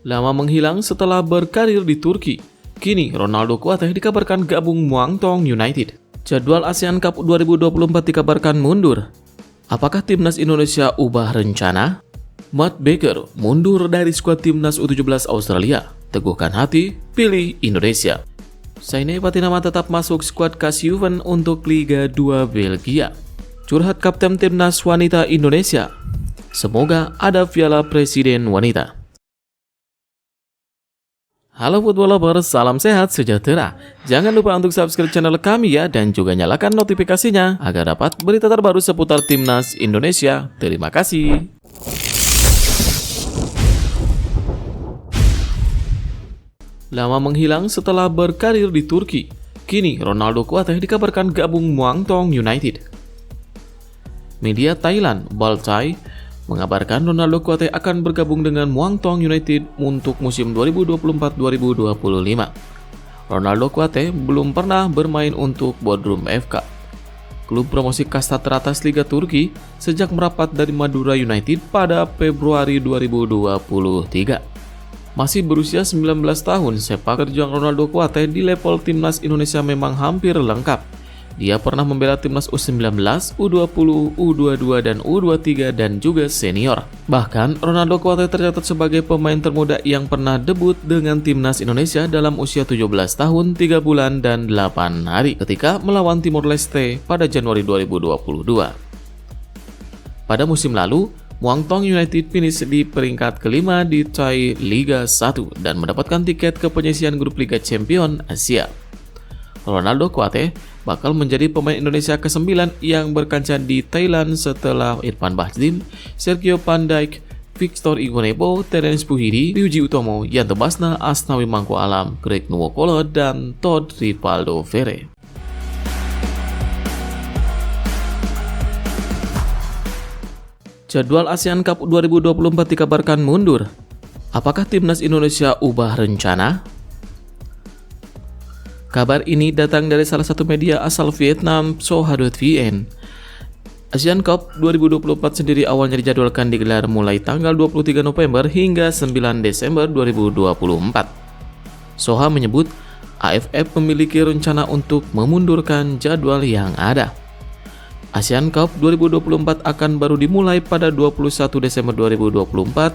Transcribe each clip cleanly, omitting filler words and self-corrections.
Lama menghilang setelah berkarir di Turki, kini Ronaldo Kuateh dikabarkan gabung Muangthong United. Jadwal ASEAN Cup 2024 dikabarkan mundur. Apakah timnas Indonesia ubah rencana? Matt Baker mundur dari skuad timnas U17 Australia. Teguhkan hati, pilih Indonesia. Sainai Patinama tetap masuk skuad Kasjuven untuk Liga 2 Belgia. Curhat kapten timnas wanita Indonesia. Semoga ada piala presiden wanita. Halo football lover, salam sehat sejahtera. Jangan lupa untuk subscribe channel kami ya, dan juga nyalakan notifikasinya agar dapat berita terbaru seputar timnas Indonesia. Terima kasih. Lama menghilang setelah berkarir di Turki, kini Ronaldo Kuateh dikabarkan gabung Muangthong United. Media Thailand, Baltai, mengabarkan Ronaldo Kuateh akan bergabung dengan Muangthong United untuk musim 2024-2025. Ronaldo Kuateh belum pernah bermain untuk Bodrum FK, klub promosi kasta teratas Liga Turki, sejak merapat dari Madura United pada Februari 2023. Masih berusia 19 tahun, sepak terjang Ronaldo Kuateh di level timnas Indonesia memang hampir lengkap. Dia pernah membela timnas U19, U20, U22, dan U23 dan juga senior. Bahkan, Ronaldo Kuateh tercatat sebagai pemain termuda yang pernah debut dengan timnas Indonesia dalam usia 17 tahun, 3 bulan, dan 8 hari ketika melawan Timor Leste pada Januari 2022. Pada musim lalu, Muangthong United finish di peringkat kelima di Thai Liga 1 dan mendapatkan tiket ke penyisihan grup Liga Champion Asia. Ronaldo Kuateh bakal menjadi pemain Indonesia ke-9 yang berkancah di Thailand setelah Irfan Bahdim, Sergio Van Dijk, Victor Igbonevo, Terence Puhidi, Ryuji Utomo, Yanto Basna, Asnawi Mangko Alam, Greg Nuwokolo, dan Todd Rivaldo Ferre. Jadwal ASEAN Cup 2024 dikabarkan mundur. Apakah timnas Indonesia ubah rencana? Kabar ini datang dari salah satu media asal Vietnam, Soha.vn. ASEAN Cup 2024 sendiri awalnya dijadwalkan digelar mulai tanggal 23 November hingga 9 Desember 2024. Soha menyebut AFF memiliki rencana untuk memundurkan jadwal yang ada. ASEAN Cup 2024 akan baru dimulai pada 21 Desember 2024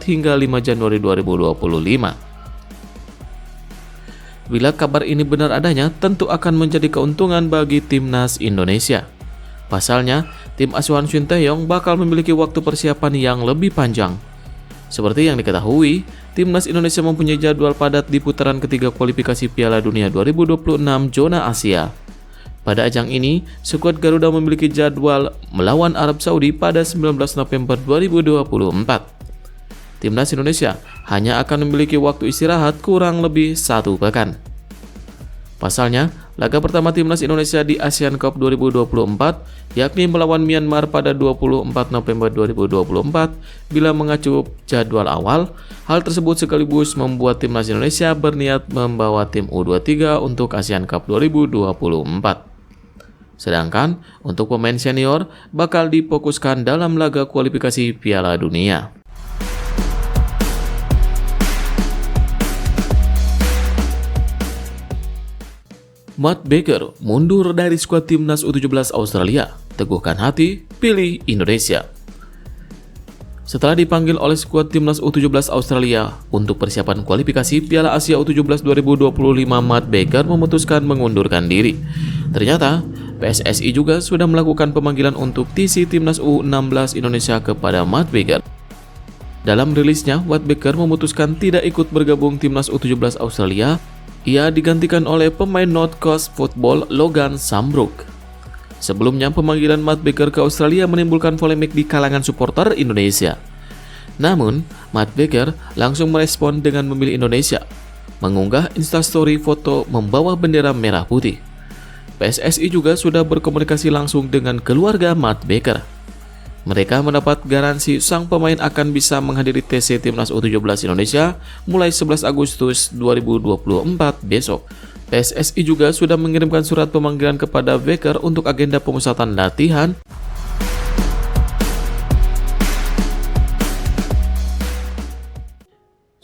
hingga 5 Januari 2025. Bila kabar ini benar adanya, tentu akan menjadi keuntungan bagi timnas Indonesia. Pasalnya, tim asuhan Shin Tae-yong bakal memiliki waktu persiapan yang lebih panjang. Seperti yang diketahui, timnas Indonesia mempunyai jadwal padat di putaran ketiga kualifikasi Piala Dunia 2026 zona Asia. Pada ajang ini, skuad Garuda memiliki jadwal melawan Arab Saudi pada 19 November 2024. Timnas Indonesia hanya akan memiliki waktu istirahat kurang lebih 1 pekan. Pasalnya, laga pertama timnas Indonesia di ASEAN Cup 2024 yakni melawan Myanmar pada 24 November 2024. Bila mengacu jadwal awal, hal tersebut sekaligus membuat timnas Indonesia berniat membawa tim U23 untuk ASEAN Cup 2024. Sedangkan untuk pemain senior bakal difokuskan dalam laga kualifikasi Piala Dunia. Matt Baker mundur dari skuad timnas U17 Australia. Teguhkan hati, pilih Indonesia. Setelah dipanggil oleh skuad timnas U17 Australia untuk persiapan kualifikasi Piala Asia U17 2025, Matt Baker memutuskan mengundurkan diri. Ternyata, PSSI juga sudah melakukan pemanggilan untuk TC timnas U16 Indonesia kepada Matt Baker. Dalam rilisnya, Matt Baker memutuskan tidak ikut bergabung timnas U17 Australia. Ia digantikan oleh pemain North Coast Football Logan Sambrook. Sebelumnya, pemanggilan Matt Baker ke Australia menimbulkan polemik di kalangan supporter Indonesia. Namun, Matt Baker langsung merespon dengan memilih Indonesia, mengunggah instastory foto membawa bendera merah putih. PSSI juga sudah berkomunikasi langsung dengan keluarga Matt Baker. Mereka mendapat garansi sang pemain akan bisa menghadiri TC Timnas U17 Indonesia mulai 11 Agustus 2024 besok. PSSI juga sudah mengirimkan surat pemanggilan kepada Baker untuk agenda pemusatan latihan.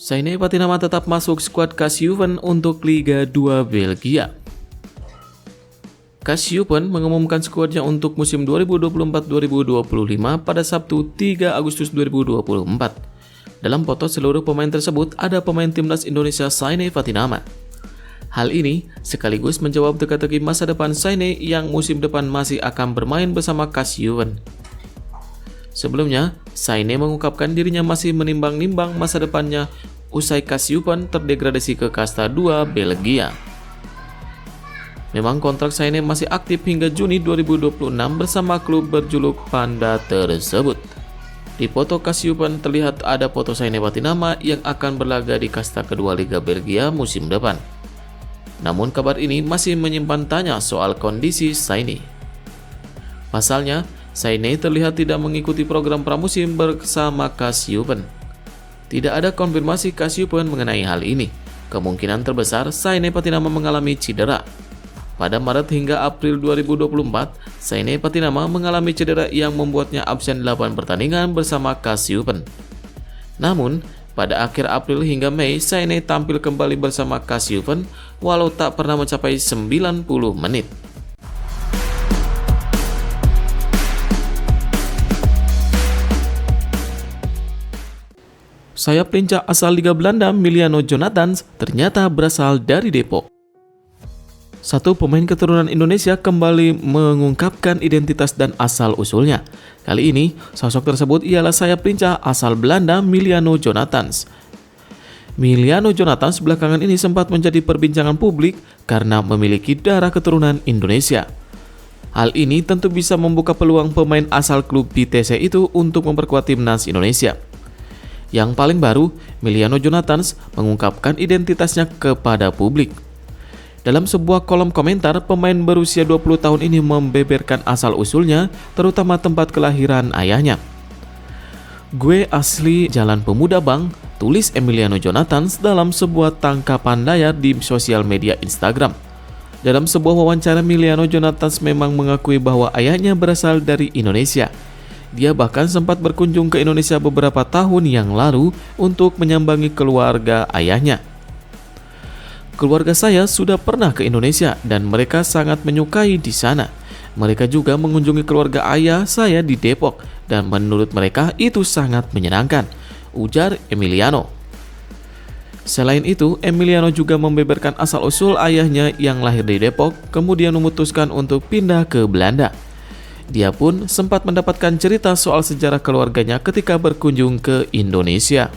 Sainai Patinama tetap masuk skuad Kassiupen untuk Liga 2 Belgia. Kassiupen mengumumkan skuadnya untuk musim 2024-2025 pada Sabtu 3 Agustus 2024. Dalam foto seluruh pemain tersebut ada pemain timnas Indonesia Sainai Patinama. Hal ini sekaligus menjawab teka-teki masa depan Sainai yang musim depan masih akan bermain bersama Kassiupen. Sebelumnya, Sainai mengungkapkan dirinya masih menimbang-nimbang masa depannya usai Kassiupen terdegradasi ke kasta 2 Belgia. Memang kontrak Sainai masih aktif hingga Juni 2026 bersama klub berjuluk Panda tersebut. Di foto Kassiupen terlihat ada foto Sainai Patinama yang akan berlaga di kasta kedua Liga Belgia musim depan. Namun kabar ini masih menyimpan tanya soal kondisi Sainai. Pasalnya, Sainai terlihat tidak mengikuti program pramusim bersama Kassiupen. Tidak ada konfirmasi Kassiupen mengenai hal ini. Kemungkinan terbesar Sainai Patinama mengalami cedera. Pada Maret hingga April 2024, Sainai Patinama mengalami cedera yang membuatnya absen 8 pertandingan bersama Kassiupen. Namun, pada akhir April hingga Mei, Sainai tampil kembali bersama Kassiupen walau tak pernah mencapai 90 menit. Sayap lincah asal Liga Belanda Emiliano Jonathans ternyata berasal dari Depok. Satu pemain keturunan Indonesia kembali mengungkapkan identitas dan asal-usulnya. Kali ini, sosok tersebut ialah sayap lincah asal Belanda Emiliano Jonathans. Emiliano Jonathans belakangan ini sempat menjadi perbincangan publik karena memiliki darah keturunan Indonesia. Hal ini tentu bisa membuka peluang pemain asal klub BTC itu untuk memperkuat timnas Indonesia. Yang paling baru, Emiliano Jonathans mengungkapkan identitasnya kepada publik. Dalam sebuah kolom komentar, pemain berusia 20 tahun ini membeberkan asal-usulnya, terutama tempat kelahiran ayahnya. "Gue asli Jalan Pemuda Bang," tulis Emiliano Jonathans dalam sebuah tangkapan layar di sosial media Instagram. Dalam sebuah wawancara, Emiliano Jonathans memang mengakui bahwa ayahnya berasal dari Indonesia. Dia bahkan sempat berkunjung ke Indonesia beberapa tahun yang lalu untuk menyambangi keluarga ayahnya. "Keluarga saya sudah pernah ke Indonesia dan mereka sangat menyukai di sana. Mereka juga mengunjungi keluarga ayah saya di Depok dan menurut mereka itu sangat menyenangkan," ujar Emiliano. Selain itu, Emiliano juga membeberkan asal-usul ayahnya yang lahir di Depok, kemudian memutuskan untuk pindah ke Belanda. Dia pun sempat mendapatkan cerita soal sejarah keluarganya ketika berkunjung ke Indonesia.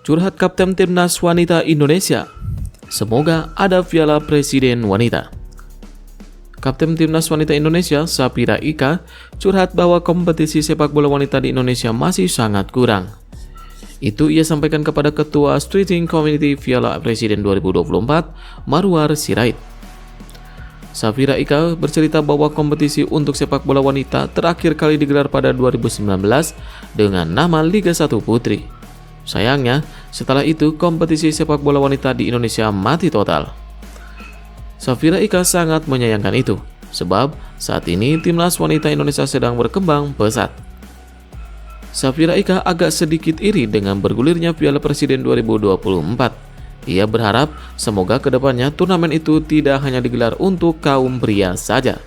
Curhat Kapten Timnas Wanita Indonesia. Semoga ada Piala Presiden Wanita. Kapten Timnas Wanita Indonesia, Safira Ika, curhat bahwa kompetisi sepak bola wanita di Indonesia masih sangat kurang. Itu ia sampaikan kepada Ketua Steering Committee Piala Presiden 2024, Marwar Sirait. Safira Ika bercerita bahwa kompetisi untuk sepak bola wanita terakhir kali digelar pada 2019 dengan nama Liga 1 Putri. Sayangnya, setelah itu kompetisi sepak bola wanita di Indonesia mati total. Safira Ika sangat menyayangkan itu, sebab saat ini timnas wanita Indonesia sedang berkembang pesat. Safira Ika agak sedikit iri dengan bergulirnya Piala Presiden 2024. Ia berharap semoga kedepannya turnamen itu tidak hanya digelar untuk kaum pria saja.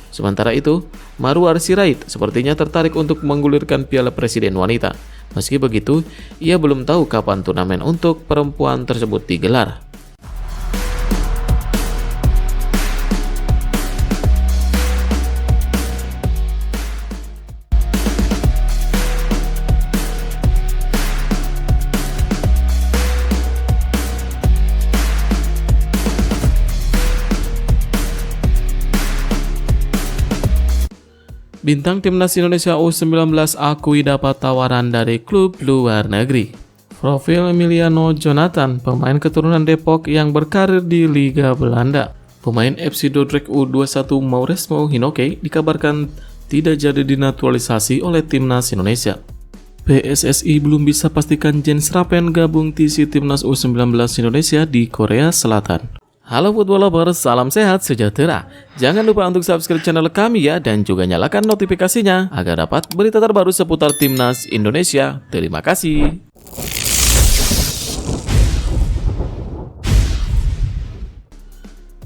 Sementara itu, Marwar Sirait sepertinya tertarik untuk menggulirkan Piala Presiden Wanita. Meski begitu, ia belum tahu kapan turnamen untuk perempuan tersebut digelar. Bintang Timnas Indonesia U19 akui dapat tawaran dari klub luar negeri. Profil Emiliano Jonathans, pemain keturunan Depok yang berkarir di Liga Belanda. Pemain FC Dordrecht U21 Mauresmo Hinoke dikabarkan tidak jadi dinaturalisasi oleh Timnas Indonesia. PSSI belum bisa pastikan Jens Rappen gabung TC Timnas U19 Indonesia di Korea Selatan. Halo football lovers, salam sehat sejahtera. Jangan lupa untuk subscribe channel kami ya dan juga nyalakan notifikasinya agar dapat berita terbaru seputar Timnas Indonesia. Terima kasih.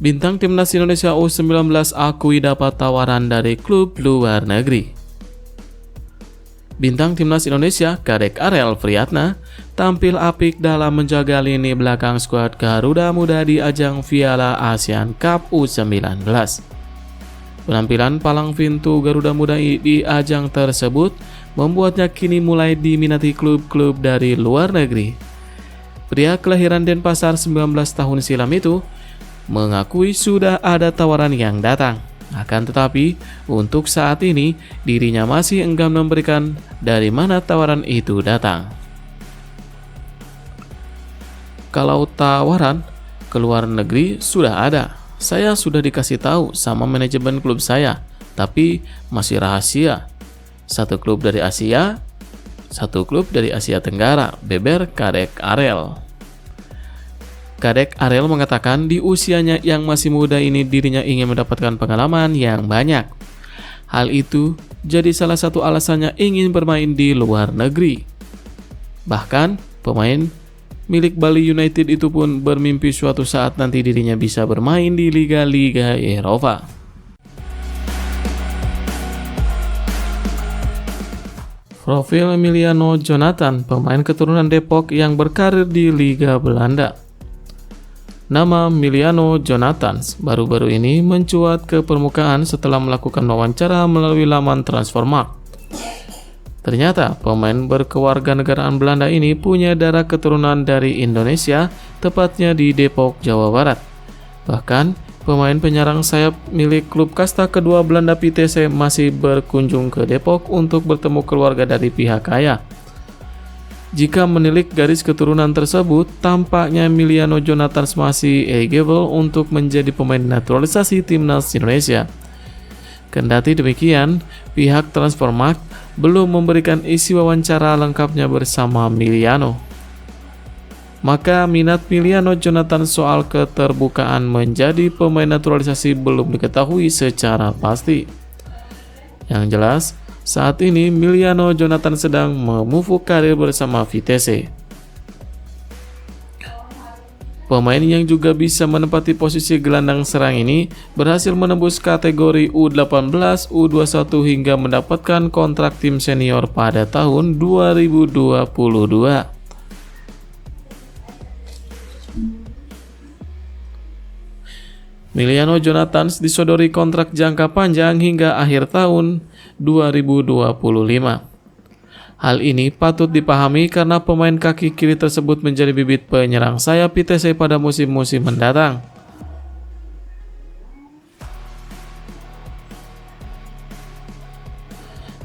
Bintang Timnas Indonesia U19 akui dapat tawaran dari klub luar negeri. Bintang Timnas Indonesia, Kadek Arel Friatna, tampil apik dalam menjaga lini belakang skuad Garuda Muda di ajang Piala ASEAN Cup U19. Penampilan palang pintu Garuda Muda di ajang tersebut membuatnya kini mulai diminati klub-klub dari luar negeri. Pria kelahiran Denpasar 19 tahun silam itu mengakui sudah ada tawaran yang datang. Akan tetapi, untuk saat ini, dirinya masih enggan memberikan dari mana tawaran itu datang. Kalau tawaran ke luar negeri sudah ada, saya sudah dikasih tahu sama manajemen klub saya, tapi masih rahasia. Satu klub dari Asia, satu klub dari Asia Tenggara, beber Kadek Arel. Kadek Arel mengatakan di usianya yang masih muda ini dirinya ingin mendapatkan pengalaman yang banyak. Hal itu jadi salah satu alasannya ingin bermain di luar negeri. Bahkan pemain milik Bali United itu pun bermimpi suatu saat nanti dirinya bisa bermain di liga-liga Eropa. Profil Emiliano Jonathan, pemain keturunan Depok yang berkarir di Liga Belanda. Nama Emiliano Jonathan baru-baru ini mencuat ke permukaan setelah melakukan wawancara melalui laman Transfermarkt. Ternyata pemain berkewarganegaraan Belanda ini punya darah keturunan dari Indonesia, tepatnya di Depok, Jawa Barat. Bahkan pemain penyerang sayap milik klub kasta kedua Belanda Vitesse masih berkunjung ke Depok untuk bertemu keluarga dari pihak ayah. Jika menilik garis keturunan tersebut, tampaknya Emiliano Jonathan masih eligible untuk menjadi pemain naturalisasi Timnas Indonesia. Kendati demikian, pihak Transfermarkt belum memberikan isi wawancara lengkapnya bersama Emiliano. Maka minat Emiliano Jonathan soal keterbukaan menjadi pemain naturalisasi belum diketahui secara pasti. Yang jelas, saat ini Emiliano Jonathan sedang memufuk karir bersama Vitesse. Pemain yang juga bisa menempati posisi gelandang serang ini berhasil menembus kategori U18, U21 hingga mendapatkan kontrak tim senior pada tahun 2022. Emiliano Jonathan disodori kontrak jangka panjang hingga akhir tahun 2025. Hal ini patut dipahami karena pemain kaki kiri tersebut menjadi bibit penyerang sayap Vitesse pada musim-musim mendatang.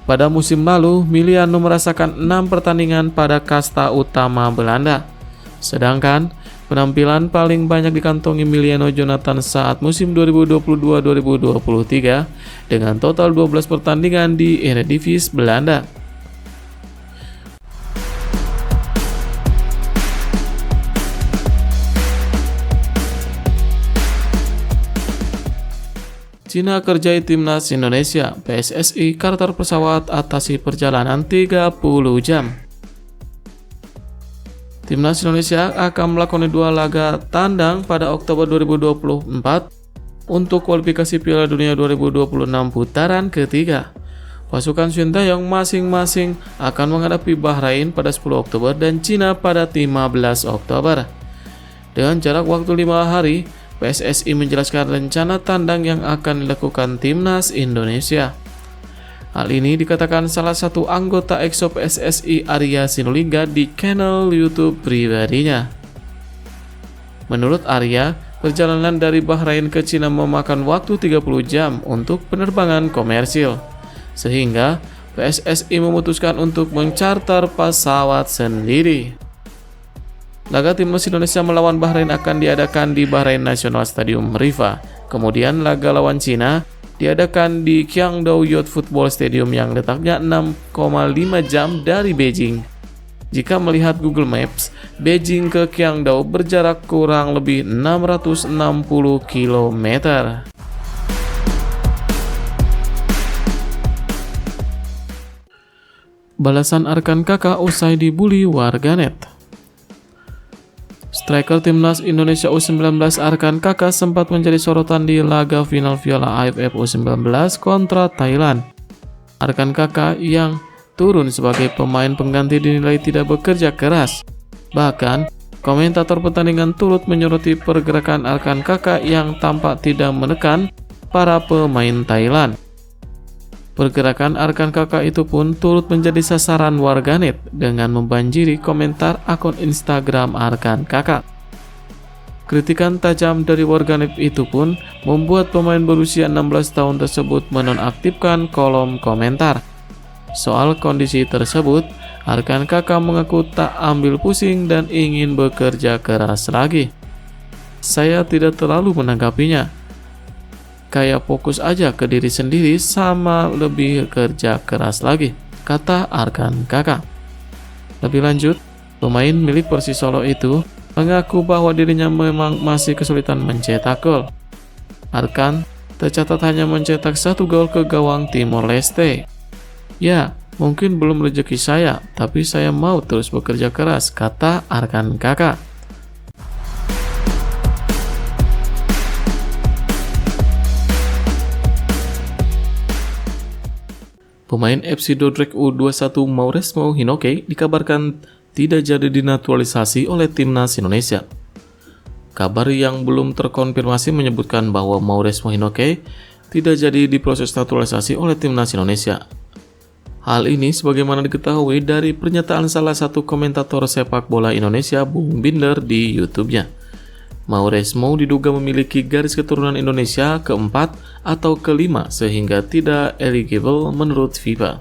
Pada musim lalu, Emiliano merasakan 6 pertandingan pada kasta utama Belanda. Sedangkan penampilan paling banyak dikantongi Emiliano Jonathan saat musim 2022-2023 dengan total 12 pertandingan di Eredivisie Belanda. Cina kerjai Timnas Indonesia, PSSI charter pesawat atasi perjalanan 30 jam. Timnas Indonesia akan melakoni 2 laga tandang pada Oktober 2024 untuk kualifikasi Piala Dunia 2026 putaran ketiga. Pasukan Sintayong masing-masing akan menghadapi Bahrain pada 10 Oktober dan Cina pada 15 Oktober. Dengan jarak waktu 5 hari, PSSI menjelaskan rencana tandang yang akan dilakukan Timnas Indonesia. Hal ini dikatakan salah satu anggota EXO PSSI Arya Sinulinga di channel YouTube pribadinya. Menurut Arya, perjalanan dari Bahrain ke Cina memakan waktu 30 jam untuk penerbangan komersil, sehingga PSSI memutuskan untuk mencarter pesawat sendiri. Laga Timnas Indonesia melawan Bahrain akan diadakan di Bahrain National Stadium Rifa. Kemudian laga lawan Cina diadakan di Qiangdao Youth Football Stadium yang letaknya 6,5 jam dari Beijing. Jika melihat Google Maps, Beijing ke Qingdao berjarak kurang lebih 660 km. Balasan Arkan Kakak usai dibully warganet. Striker timnas Indonesia U19 Arkan Kakak sempat menjadi sorotan di laga final Piala AFF U19 kontra Thailand. Arkan Kakak yang turun sebagai pemain pengganti dinilai tidak bekerja keras. Bahkan, komentator pertandingan turut menyoroti pergerakan Arkan Kakak yang tampak tidak menekan para pemain Thailand. Pergerakan Arkan Kakak itu pun turut menjadi sasaran warganet dengan membanjiri komentar akun Instagram Arkan Kakak. Kritikan tajam dari warganet itu pun membuat pemain berusia 16 tahun tersebut menonaktifkan kolom komentar. Soal kondisi tersebut, Arkan Kakak mengaku tak ambil pusing dan ingin bekerja keras lagi. Saya tidak terlalu menanggapinya. Kayak fokus aja ke diri sendiri sama lebih kerja keras lagi, kata Arkan Kakak. Lebih lanjut, pemain milik Persis Solo itu mengaku bahwa dirinya memang masih kesulitan mencetak gol. Arkan tercatat hanya mencetak 1 gol ke gawang Timor Leste. Ya, mungkin belum rezeki saya, tapi saya mau terus bekerja keras, kata Arkan Kakak. Pemain FC Dordrecht U21 Mauresmo Hinoke dikabarkan tidak jadi dinaturalisasi oleh timnas Indonesia. Kabar yang belum terkonfirmasi menyebutkan bahwa Mauresmo Hinoke tidak jadi diproses naturalisasi oleh timnas Indonesia. Hal ini sebagaimana diketahui dari pernyataan salah satu komentator sepak bola Indonesia, Bung Binder, di YouTube-nya. Mauresmo diduga memiliki garis keturunan Indonesia keempat atau kelima sehingga tidak eligible menurut FIFA.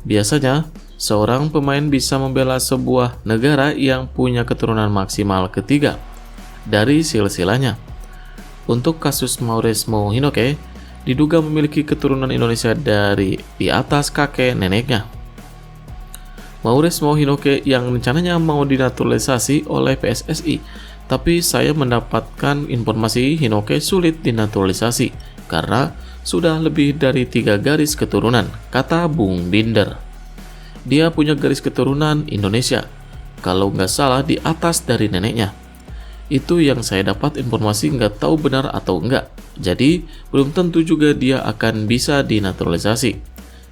Biasanya, seorang pemain bisa membela sebuah negara yang punya keturunan maksimal ketiga dari silsilahnya. Untuk kasus Mauresmo Hinoke, diduga memiliki keturunan Indonesia dari di atas kakek neneknya. Mauresmo Hinoke yang rencananya mau dinaturalisasi oleh PSSI, tapi saya mendapatkan informasi Hinoke sulit dinaturalisasi karena sudah lebih dari 3 garis keturunan, kata Bung Binder. Dia punya garis keturunan Indonesia, kalau nggak salah di atas dari neneknya. Itu yang saya dapat informasi, nggak tahu benar atau enggak. Jadi, belum tentu juga dia akan bisa dinaturalisasi.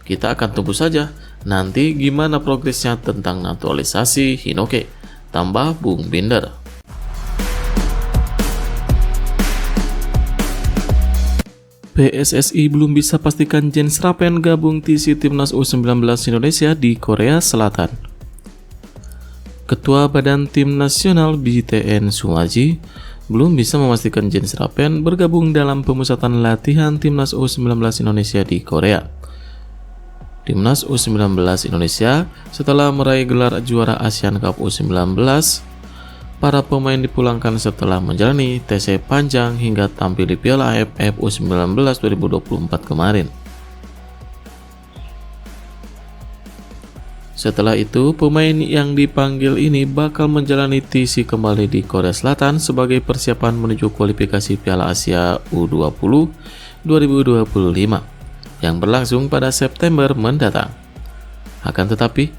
Kita akan tunggu saja nanti gimana progresnya tentang naturalisasi Hinoke, tambah Bung Binder. PSSI belum bisa pastikan Jens Rappen gabung TC Timnas U19 Indonesia di Korea Selatan. Ketua Badan Tim Nasional BTN Sumaji belum bisa memastikan Jens Rappen bergabung dalam pemusatan latihan Timnas U19 Indonesia di Korea. Timnas U19 Indonesia setelah meraih gelar juara Asian Cup U19, para pemain dipulangkan setelah menjalani TC panjang hingga tampil di Piala AFF U19 2024 kemarin. Setelah itu, pemain yang dipanggil ini bakal menjalani TC kembali di Korea Selatan sebagai persiapan menuju kualifikasi Piala Asia U20 2025 yang berlangsung pada September mendatang. Akan tetapi,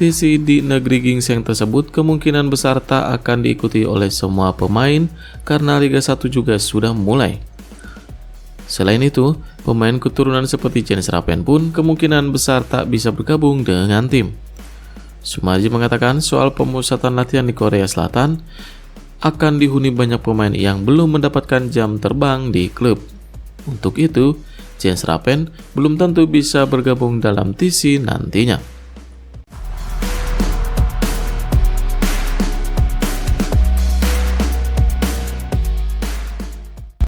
TC di negeri gingseng tersebut kemungkinan besar tak akan diikuti oleh semua pemain karena Liga 1 juga sudah mulai. Selain itu, pemain keturunan seperti Jens Rappen pun kemungkinan besar tak bisa bergabung dengan tim. Sumaji mengatakan soal pemusatan latihan di Korea Selatan akan dihuni banyak pemain yang belum mendapatkan jam terbang di klub. Untuk itu, Jens Rappen belum tentu bisa bergabung dalam TC nantinya.